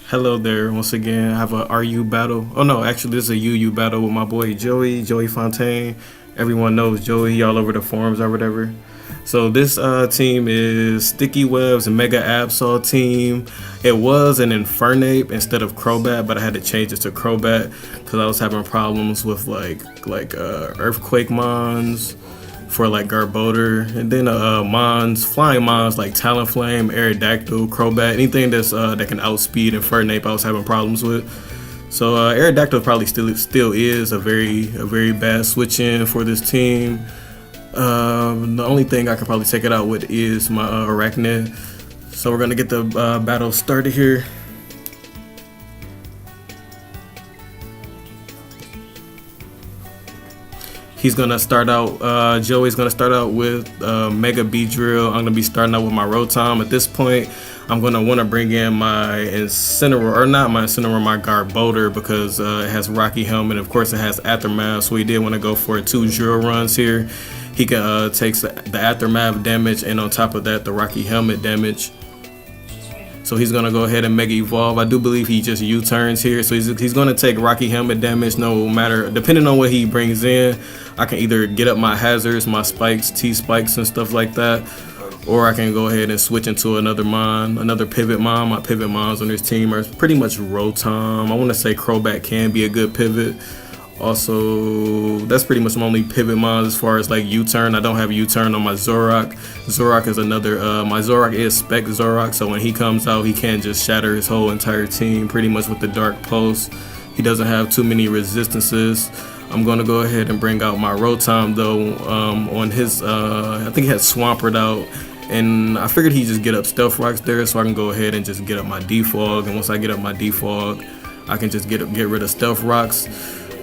Hello there, once again. I have a RU battle. Oh no, actually this is a UU battle with my boy Joey Fontaine. Everyone knows Joey all over the forums or whatever. So this team is Sticky Web's Mega Absol team. It was an Infernape instead of Crobat, but I had to change it to Crobat because I was having problems with like Earthquake Mons for like Garbodor, and then Mons, flying Mons like Talonflame, Aerodactyl, Crobat, anything that's that can outspeed Infernape I was having problems with. So Aerodactyl probably still is a very bad switch in for this team. The only thing I could probably take it out with is my Arachnid. So we're gonna get the battle started here. He's gonna start out, Joey's gonna start out with Mega Beedrill. I'm gonna be starting out with my Rotom. At this point, I'm gonna wanna bring in my Incineroar, or not my Incineroar, my Garbodor, because it has Rocky Helmet. Of course, it has Aftermath, so we did wanna go for 2 Drill runs here. He can takes the Aftermath damage, and on top of that, the Rocky Helmet damage. So he's gonna go ahead and Mega Evolve. I do believe he just U-turns here, so he's gonna take Rocky Helmet damage no matter, depending on what he brings in. I can either get up my hazards, my spikes, T-spikes and stuff like that, or I can go ahead and switch into another Mon, another Pivot Mon. My Pivot Mons on this team are pretty much Rotom. I wanna say Crobat can be a good pivot. Also, that's pretty much my only Pivot Mons as far as like U-turn. I don't have U-turn on my Zoroak. Zoroak is another, my Zoroak is Spec Zoroak, so when he comes out, he can just shatter his whole entire team pretty much with the Dark Pulse. He doesn't have too many resistances. I'm gonna go ahead and bring out my Rotom though. On his, I think he had Swampert out, and I figured he'd just get up Stealth Rocks there, so I can go ahead and just get up my Defog. And once I get up my Defog, I can just get rid of Stealth Rocks.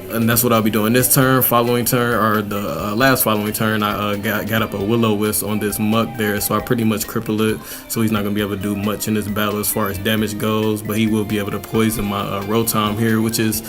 And that's what I'll be doing this turn. Following turn, or the last following turn, I got up a Will-O-Wisp on this Muck there, so I pretty much cripple it. So he's not gonna be able to do much in this battle as far as damage goes, but he will be able to poison my Rotom here, which is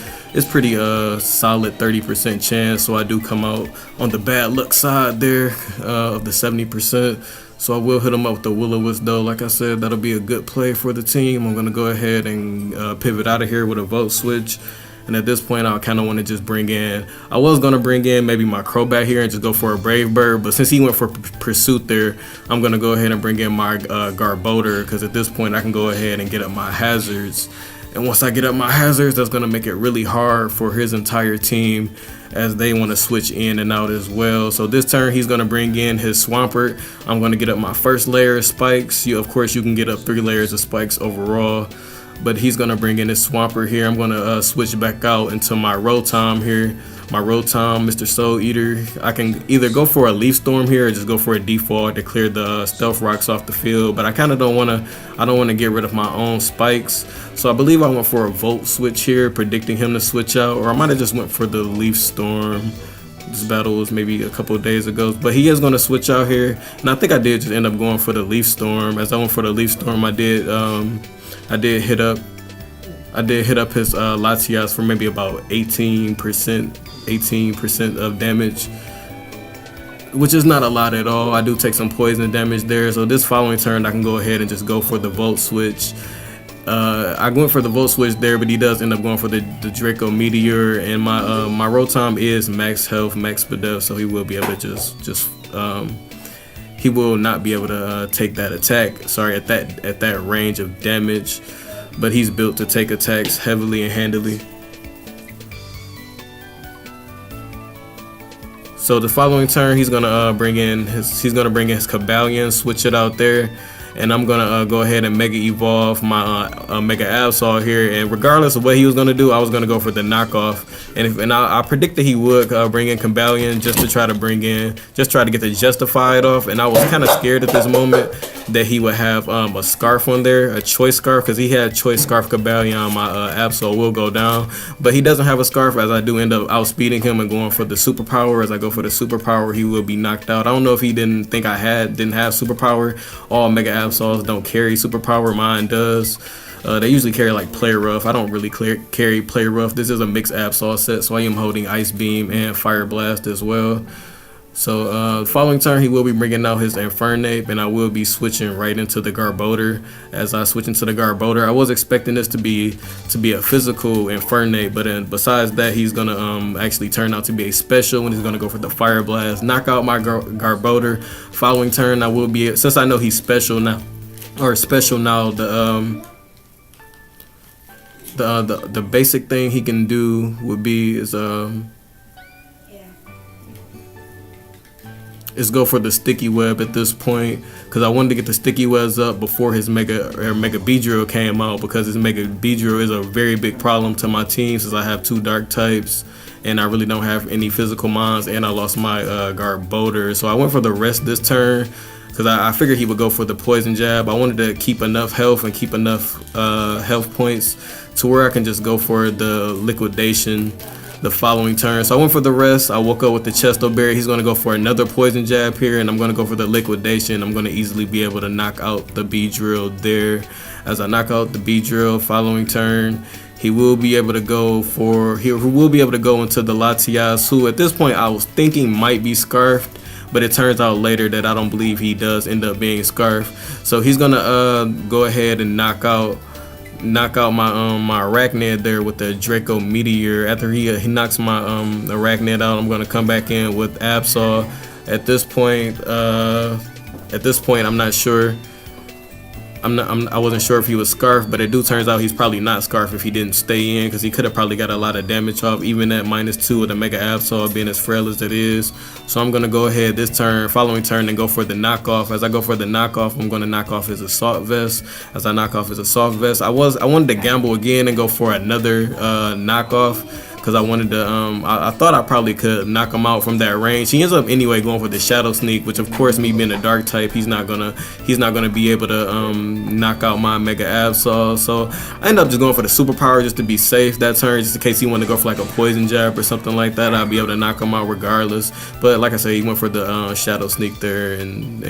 pretty solid 30% chance. So I do come out on the bad luck side there of the 70%. So I will hit him up with the Will-O-Wisp though. Like I said, that'll be a good play for the team. I'm gonna go ahead and pivot out of here with a Volt Switch. And at this point, I kind of want to just bring in, I was going to bring in maybe my Crobat here and just go for a Brave Bird. But since he went for Pursuit there, I'm going to go ahead and bring in my Garbodor. Because at this point, I can go ahead and get up my hazards. And once I get up my hazards, that's going to make it really hard for his entire team, as they want to switch in and out as well. So this turn, he's going to bring in his Swampert. I'm going to get up my first layer of spikes. Of course, you can get up 3 layers of spikes overall. But he's going to bring in his Swampert here. I'm going to switch back out into my Rotom here. My Rotom, Mr. Soul Eater. I can either go for a Leaf Storm here or just go for a Default to clear the Stealth Rocks off the field. But I kind of don't want to get rid of my own spikes. So I believe I went for a Volt Switch here, predicting him to switch out. Or I might have just went for the Leaf Storm. This battle was maybe a couple of days ago, but he is going to switch out here. And I think I did just end up going for the Leaf Storm. As I went for the Leaf Storm, I did hit up his Latias for maybe about 18% of damage, which is not a lot at all. I do take some poison damage there, so this following turn I can go ahead and just go for the Volt Switch. I went for the Volt Switch there, but he does end up going for the Draco Meteor, and my Rotom is max health, max Spadef, so he will be able to he will not be able to take that attack. Sorry, at that range of damage, but he's built to take attacks heavily and handily. So the following turn, he's gonna bring in his Cobalion, switch it out there. And I'm gonna go ahead and Mega Evolve my Mega Absol here. And regardless of what he was gonna do, I was gonna go for the knockoff. And I predicted he would bring in Cobalion just to try to get the Justified off. And I was kind of scared at this moment that he would have a Scarf on there, a Choice Scarf, because he had Choice Scarf Cobalion. My Absol will go down, but he doesn't have a Scarf, as I do end up outspeeding him and going for the Superpower. As I go for the Superpower, he will be knocked out. I don't know if he didn't think didn't have Superpower. All Mega Absols don't carry Superpower. Mine does. They usually carry like Play Rough. I don't really carry Play Rough. This is a mixed Absol set, so I am holding Ice Beam and Fire Blast as well. So following turn, he will be bringing out his Infernape, and I will be switching right into the Garbodor. As I switch into the Garbodor, I was expecting this to be a physical Infernape, but then besides that, he's gonna actually turn out to be a special, and he's gonna go for the Fire Blast, knock out my Garbodor. Following turn, I will be, since I know he's special now, the basic thing he can do would be is go for the Sticky Web at this point, because I wanted to get the Sticky Webs up before his Mega Beedrill came out, because his Mega Beedrill is a very big problem to my team since I have 2 dark types and I really don't have any physical mons, and I lost my Garbodor. So I went for the rest this turn because I figured he would go for the Poison Jab. I wanted to keep enough health and keep enough health points to where I can just go for the Liquidation the following turn. So I went for the rest. I woke up with the Chesto Berry. He's going to go for another Poison Jab here, and I'm going to go for the Liquidation. I'm going to easily be able to knock out the Beedrill there. As I knock out the Beedrill, following turn, he will be able to go into the Latias, who at this point I was thinking might be Scarfed, but it turns out later that I don't believe he does end up being Scarfed. So he's going to go ahead and knock out my Arachnid there with the Draco Meteor. After he knocks my Arachnid out, I'm gonna come back in with Absol. At this point, I'm not sure. I wasn't sure if he was Scarf, but it turns out he's probably not Scarf if he didn't stay in, because he could have probably got a lot of damage off, even at -2 with the Mega Absol being as frail as it is. So I'm gonna go ahead this turn, following turn, and go for the knockoff. As I go for the knockoff, I'm gonna knock off his Assault Vest. As I knock off his Assault Vest, I wanted to gamble again and go for another knockoff, because I wanted to I thought I probably could knock him out from that range. He ends up anyway going for the Shadow Sneak, which of course, me being a dark type, he's not gonna be able to knock out my Mega Absol. So I end up just going for the superpower just to be safe that turn, just in case he wanted to go for like a Poison Jab or something like that. I'll be able to knock him out regardless. But like I said, he went for the Shadow Sneak there and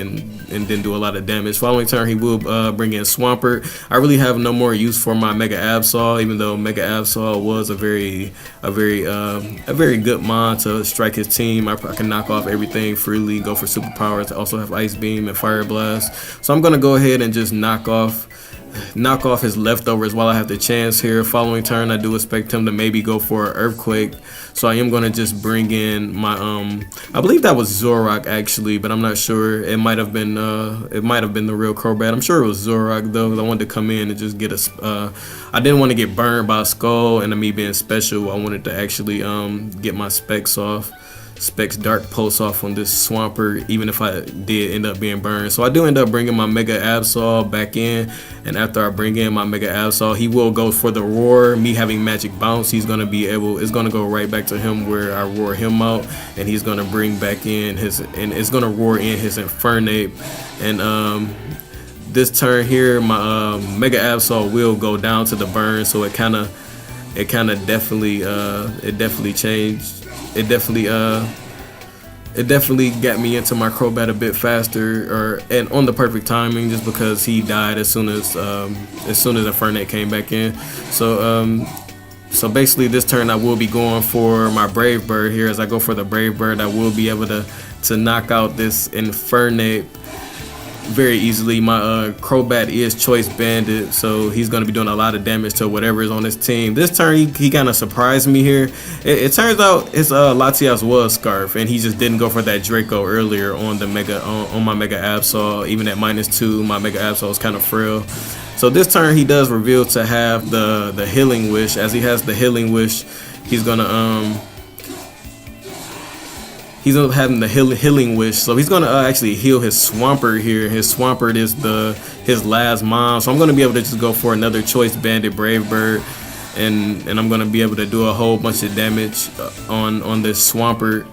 didn't do a lot of damage. Following turn, he will bring in Swampert. I really have no more use for my Mega Absol, even though Mega Absol was a very good mon to strike his team. I can knock off everything freely, go for superpowers. I also have Ice Beam and Fire Blast. So I'm gonna go ahead and just knock off his leftovers while I have the chance here. Following turn, I do expect him to maybe go for an Earthquake. So I am gonna just bring in my I believe that was Zoroak actually, but I'm not sure. It might have been the real Crobat. I'm sure it was Zoroak though, because I wanted to come in and just get I didn't want to get burned by a Skull, and me being special, I wanted to actually get my Specs Dark Pulse off on this Swampert, even if I did end up being burned. So I do end up bringing my Mega Absol back in, and after I bring in my Mega Absol, he will go for the Roar. Me having Magic Bounce, it's gonna go right back to him where I roar him out, and he's gonna bring back in it's gonna roar in his Infernape. And this turn here, my Mega Absol will go down to the burn, so it definitely changed. It definitely got me into my Crobat a bit faster, and on the perfect timing, just because he died as soon as Infernape came back in. So basically this turn I will be going for my Brave Bird here. As I go for the Brave Bird, I will be able to knock out this Infernape very easily. My Crobat is Choice Banded, so he's going to be doing a lot of damage to whatever is on his team. This turn he kind of surprised me here. It turns out his Latias was Scarf, and he just didn't go for that Draco earlier on on my Mega Absol. Even at -2, my Mega Absol is kind of frail. So this turn he does reveal to have the Healing Wish. As he has the Healing Wish, he's gonna having the Healing Wish, so he's gonna actually heal his Swampert here. His Swampert is his last mon, so I'm gonna be able to just go for another Choice Banded Brave Bird, and I'm gonna be able to do a whole bunch of damage on this Swampert.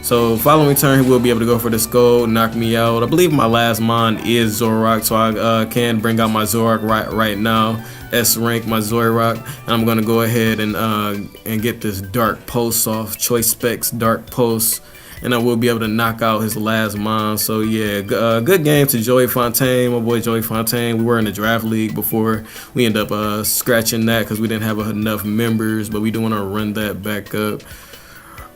So following turn, he will be able to go for the Skull, knock me out. I believe my last mon is Zoroak, so I can bring out my Zoroak right now. S rank my Zoroak, and I'm gonna go ahead and get this Dark Pulse off, Choice Specs Dark Pulse, and I will be able to knock out his last mon. So yeah, good game to Joey Fontaine, my boy Joey Fontaine. We were in the draft league before. We end up scratching that because we didn't have enough members, but we do want to run that back up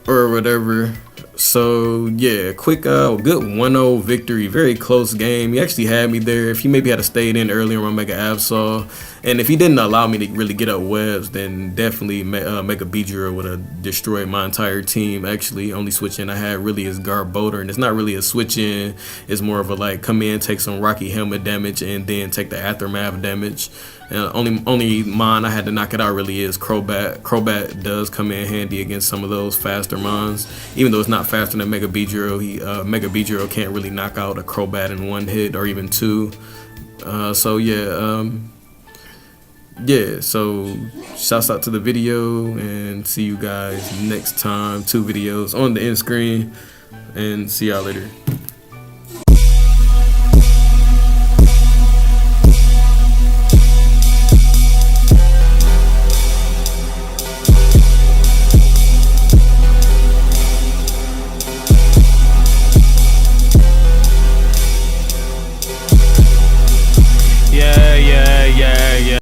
or whatever. So yeah, quick good 1-0 victory, very close game. He actually had me there. If he maybe had stayed in earlier on Mega Absol, and if he didn't allow me to really get up webs, then definitely Mega Beedrill would have destroyed my entire team. Actually, only switch in I had really is guard Boulder, and it's not really a switch in. It's more of a like come in, take some Rocky Helmet damage, and then take the aftermath damage. Only mine I had to knock it out really is Crobat. Crobat does come in handy against some of those faster mons, even though it's not faster than Mega Beedrill. Mega Beedrill can't really knock out a Crobat in one hit or even two. So yeah, so shouts out to the video, and see you guys next time. 2 videos on the end screen, and see y'all later.